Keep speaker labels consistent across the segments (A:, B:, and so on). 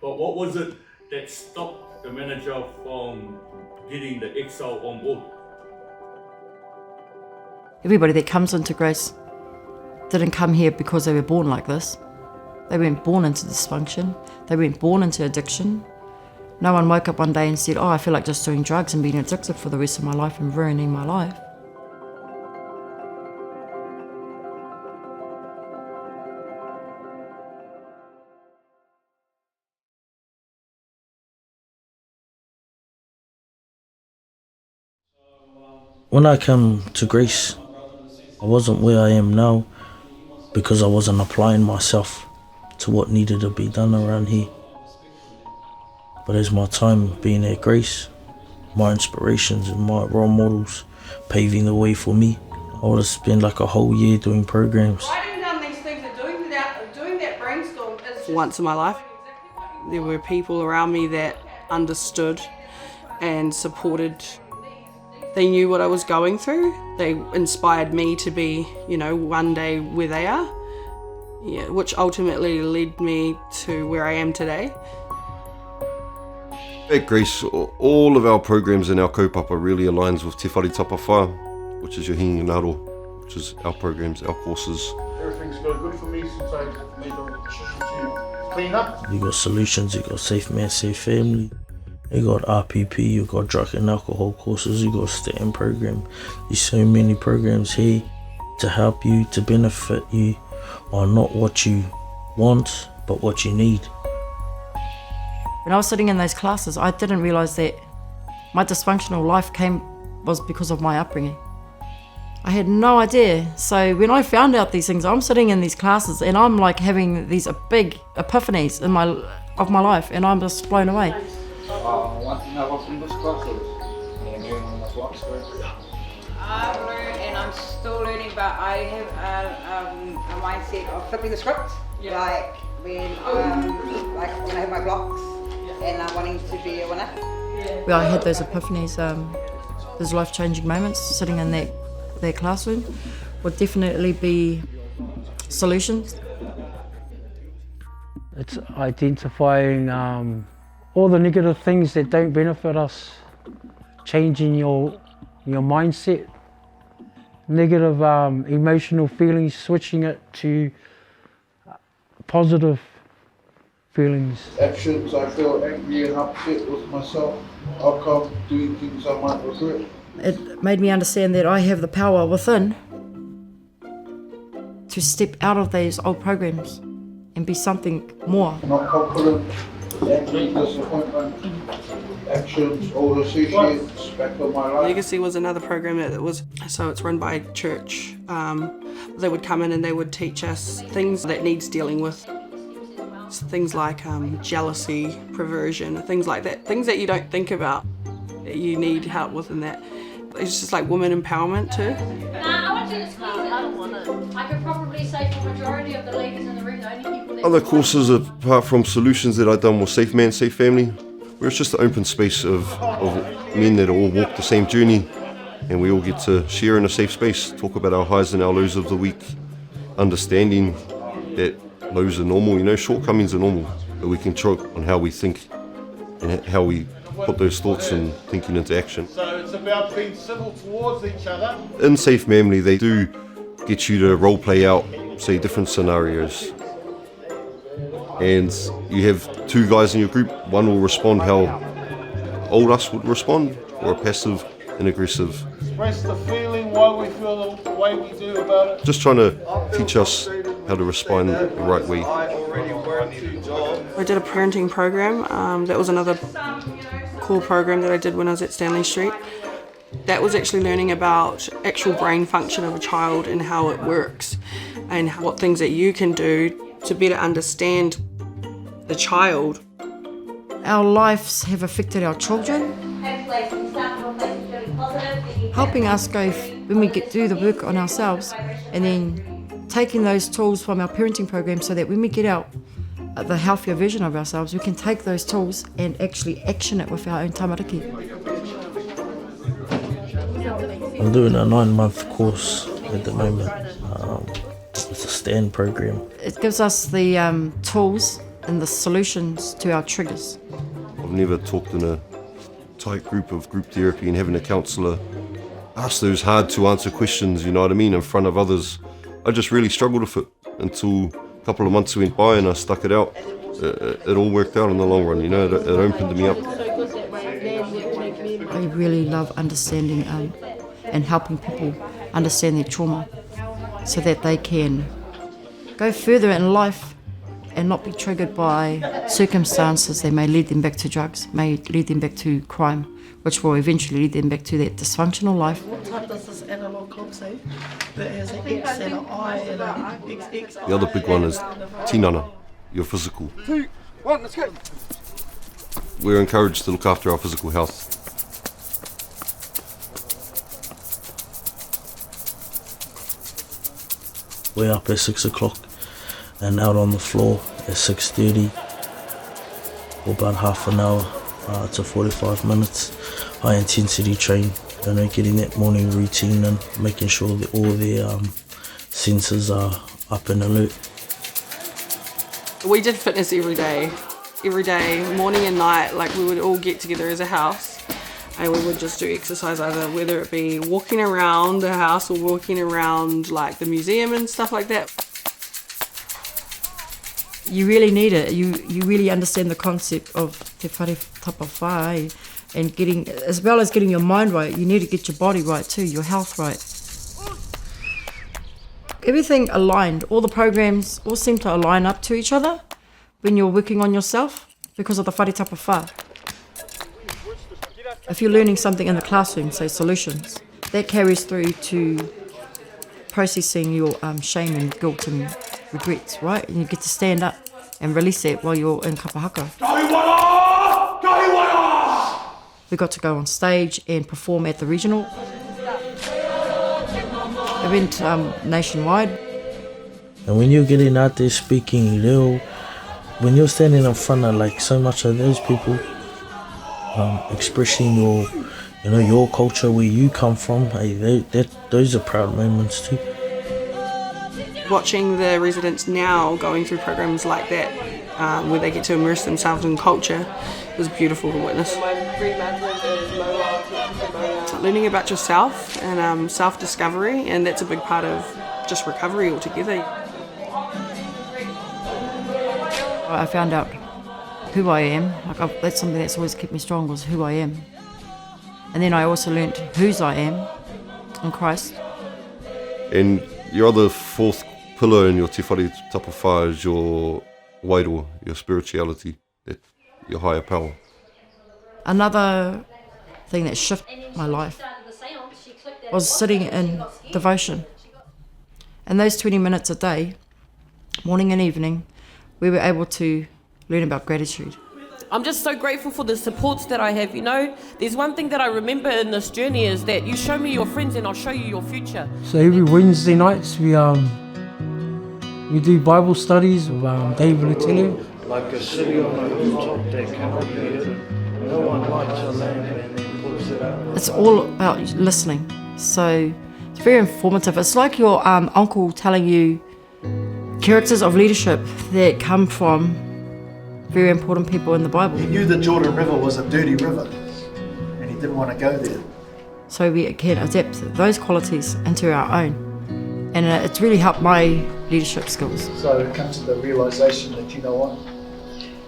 A: But what was it that stopped the manager from getting the exile on board?
B: Everybody that comes into Grace didn't come here because they were born like this. They weren't born into dysfunction. They weren't born into addiction. No one woke up one day and said, oh, I feel like just doing drugs and being addicted for the rest of my life and ruining my life.
C: When I came to Greece, I wasn't where I am now because I wasn't applying myself to what needed to be done around here. But as my time being at Greece, my inspirations and my role models paving the way for me, I would have spent like a whole year doing programs.
D: Writing down these things and doing that brainstorm is once in my life. There were people around me that understood and supported. They knew what I was going through. They inspired me to be, one day where they are. Yeah, which ultimately led me to where I am today.
E: At Grace, all of our programs and our kaupapa really aligns with Te Whare Tapawhā, which is your hingi ngaro, which is our programs, our courses.
F: Everything's going good for me since I made the decision to clean up.
C: You got Solutions, you got Safe Man, Safe Family. You got RPP, you got drug and alcohol courses, you got STEM program. There's so many programs here to help you, to benefit you on not what you want, but what you need.
B: When I was sitting in those classes, I didn't realise that my dysfunctional life was because of my upbringing. I had no idea. So when I found out these things, I'm sitting in these classes and I'm like having these big epiphanies of my life, and I'm just blown away.
F: One thing I love from this class is
G: I've learned, and I'm still learning, but I have a mindset of flipping the script.
D: Yeah.
G: Like when I have my blocks and I'm wanting to be a winner.
B: Well, I had those epiphanies, those life-changing moments sitting in that classroom would definitely be Solutions.
H: It's identifying all the negative things that don't benefit us, changing your mindset, negative emotional feelings, switching it to positive feelings.
F: actions, I feel angry and upset with myself. I'll come doing things I might regret.
B: It made me understand that I have the power within to step out of these old programs and be something more.
F: Not confident, angry, disappointment, actions, old associates, back of my life.
D: Legacy was another program so it's run by a church. They would come in and they would teach us things that needs dealing with. Things like jealousy, perversion, things like that. Things that you don't think about, that you need help with in that. It's just like women empowerment too.
I: I want you to squeeze it. I don't want it. I could probably say for the majority of the ladies in the room, the only people that...
E: Other courses apart from Solutions that I've done was Safe Man, Safe Family, where it's just an open space of men that all walk the same journey, and we all get to share in a safe space, talk about our highs and our lows of the week, understanding that lows are normal, shortcomings are normal, but we can choke on how we think and how we put those thoughts and thinking into action.
F: So it's about being civil towards each other.
E: In Safe Family, they do get you to role play out, say, different scenarios. And you have two guys in your group. One will respond how old us would respond, or a passive and aggressive.
F: Express the feeling, why we feel the way we do about it.
E: Just trying to teach us how to respond the right way.
D: I did a parenting program. That was another core program that I did when I was at Stanley Street. That was actually learning about actual brain function of a child and how it works, and what things that you can do to better understand the child.
B: Our lives have affected our children, helping us go when we do the work on ourselves, and then taking those tools from our parenting program so that when we get out the healthier version of ourselves, we can take those tools and actually action it with our own tamariki.
C: I'm doing a 9-month course at the moment. It's a STAND program.
B: It gives us the tools and the solutions to our triggers.
E: I've never talked in a tight group therapy and having a counsellor ask those hard to answer questions, you know what I mean, in front of others. I just really struggled with it until a couple of months went by and I stuck it out. It all worked out in the long run, you know, it opened me up.
B: I really love understanding and helping people understand their trauma so that they can go further in life and not be triggered by circumstances that may lead them back to drugs, may lead them back to crime, which will eventually lead them back to that dysfunctional life.
J: What type does this analog clock say? That has an X and an I and an XX.
E: The other big one is tinana, your physical.
K: 2, 1, let's go.
E: We're encouraged to look after our physical health.
C: We're up at 6 o'clock and out on the floor at 6:30 for about half an hour to 45 minutes. High intensity train, you know, getting that morning routine and making sure that all their senses are up and alert.
D: We did fitness every day, morning and night. Like we would all get together as a house and we would just do exercise, either whether it be walking around the house or walking around like the museum and stuff like that.
B: You really need it. You really understand the concept of te whare tapa whai and getting, as well as getting your mind right, you need to get your body right too, your health right. Everything aligned, all the programs all seem to align up to each other when you're working on yourself because of the whare tapa whai. If you're learning something in the classroom, say solutions, that carries through to processing your shame and guilt and regrets, right? And you get to stand up and release that while you're in kapahaka. We got to go on stage and perform at the regional. I went nationwide.
C: And when you're getting out there speaking reo, when you're standing in front of like so much of those people, expressing your culture, where you come from, hey, those are proud moments too.
D: Watching the residents now going through programs like that, where they get to immerse themselves in culture, was beautiful to witness. Learning about yourself and self-discovery, and that's a big part of just recovery altogether.
B: I found out who I am. That's something that's always kept me strong, was who I am. And then I also learnt whose I am in Christ.
E: And your other fourth pillar in your te whare tapa whai is your wairo, your spirituality, your higher power.
B: Another thing that shifted my life was sitting in devotion. And those 20 minutes a day, morning and evening, we were able to learn about gratitude.
L: I'm just so grateful for the supports that I have, you know. There's one thing that I remember in this journey is that you show me your friends and I'll show you your future.
H: So every Wednesday nights we do Bible studies with David Attilio.
F: Like a city on a rooftop that cannot be hidden. No one lights a lamp and then puts it out.
B: It's all about listening. So it's very informative. It's like your uncle telling you characters of leadership that come from very important people in the Bible.
M: He knew the Jordan River was a dirty river and he didn't want to go there.
B: So we can adapt those qualities into our own. And it's really helped my leadership skills.
M: So it comes to the realisation that, you know what,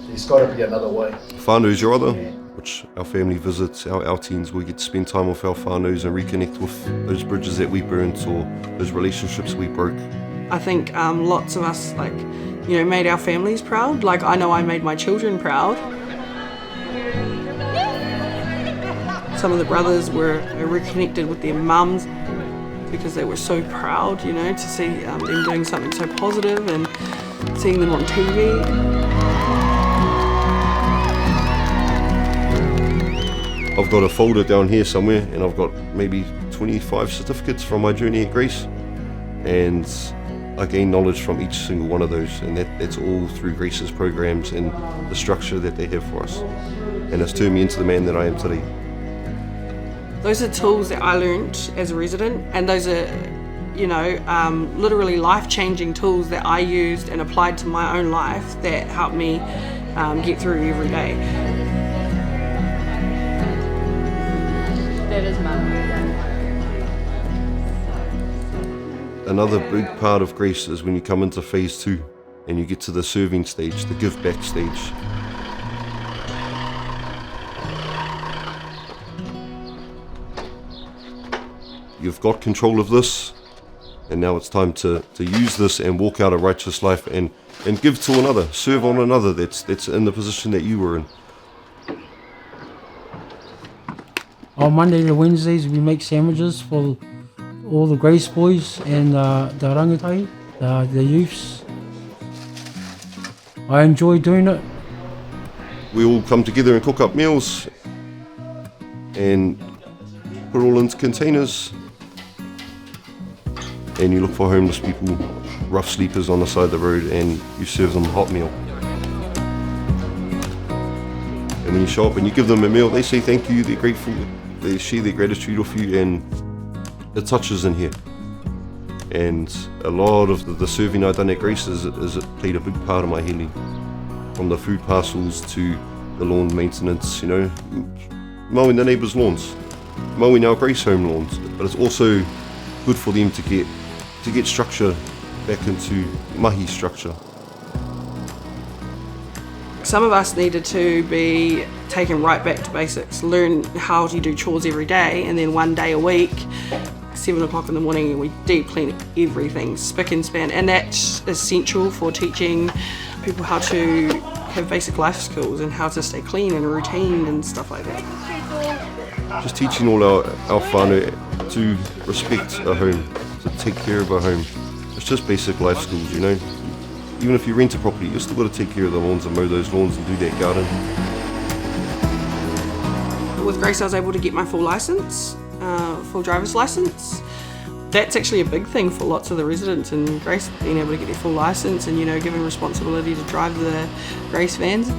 M: there's got to be another way.
E: Whānau is your other, which our family visits, our teens, we get to spend time with our whānaus and reconnect with those bridges that we burnt or those relationships we broke.
D: I think lots of us, made our families proud. Like, I know I made my children proud. Some of the brothers were reconnected with their mums because they were so proud, to see them doing something so positive and seeing them on TV.
E: I've got a folder down here somewhere and I've got maybe 25 certificates from my journey at Grace, and I gain knowledge from each single one of those, and that's all through Grace's programs and the structure that they have for us, and it's turned me into the man that I am today.
D: Those are tools that I learned as a resident, and those are you know, literally life-changing tools that I used and applied to my own life that helped me get through every day.
G: That is mum.
E: Another big part of grace is when you come into phase 2 and you get to the serving stage, the give back stage. You've got control of this, and now it's time to use this and walk out a righteous life and give to another, serve on another that's in the position that you were in.
H: On Monday to Wednesdays we make sandwiches for all the Grace boys and the rangatahi, the youths. I enjoy doing it.
E: We all come together and cook up meals and put it all into containers, and you look for homeless people, rough sleepers on the side of the road, and you serve them a hot meal. And when you show up and you give them a meal, they say thank you, they're grateful, they share their gratitude with you, and it touches in here. And a lot of the serving I've done at Grace is it played a big part of my healing. From the food parcels to the lawn maintenance, you know, mowing the neighbours' lawns, mowing our Grace home lawns. But it's also good for them to get structure back into mahi structure.
D: Some of us needed to be taken right back to basics, learn how to do chores every day, and then one day a week, 7 o'clock in the morning, we deep clean everything, spick and span, and that's essential for teaching people how to have basic life skills and how to stay clean and routine and stuff like that.
E: Just teaching all our whānau to respect a home, to take care of a home. It's just basic life skills, you know. Even if you rent a property, you've still got to take care of the lawns and mow those lawns and do that garden.
D: With Grace, I was able to get my full license, full driver's license. That's actually a big thing for lots of the residents in Grace, being able to get their full license and, you know, given responsibility to drive the Grace vans.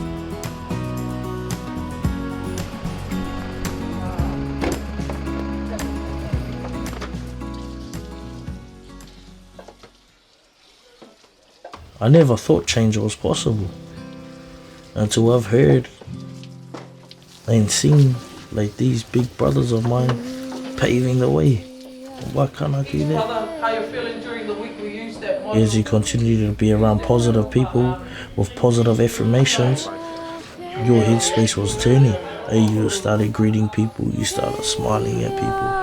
C: I never thought change was possible until I've heard and seen like these big brothers of mine paving the way. Why can't I do that?
J: How you're feeling during the week, we use that model.
C: As you continue to be around positive people with positive affirmations, your headspace was turning. And you started greeting people, you started smiling at people.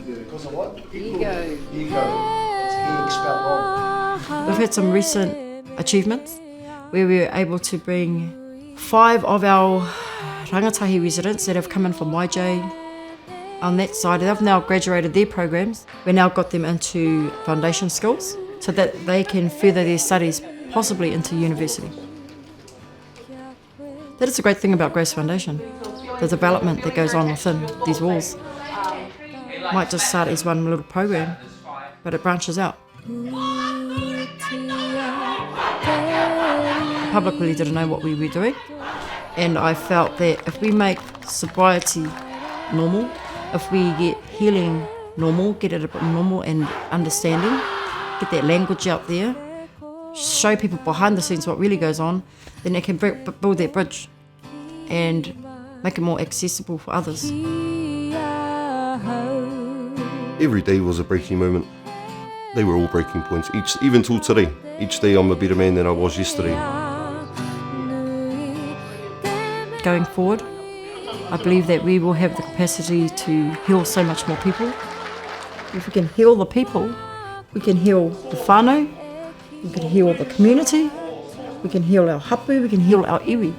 M: Because of what?
G: Ego.
B: We've had some recent achievements where we were able to bring 5 of our rangatahi residents that have come in from YJ on that side. They've now graduated their programs. We now got them into foundation schools so that they can further their studies possibly into university. That is a great thing about Grace Foundation, the development that goes on within these walls. Might just start as one little program, but it branches out. The public really didn't know what we were doing, and I felt that if we make sobriety normal, if we get healing normal, get it a bit normal and understanding, get that language out there, show people behind the scenes what really goes on, then they can build that bridge and make it more accessible for others.
E: Every day was a breaking moment. They were all breaking points, even till today. Each day I'm a better man than I was yesterday.
B: Going forward, I believe that we will have the capacity to heal so much more people. If we can heal the people, we can heal the whānau, we can heal the community, we can heal our hapu, we can heal our iwi.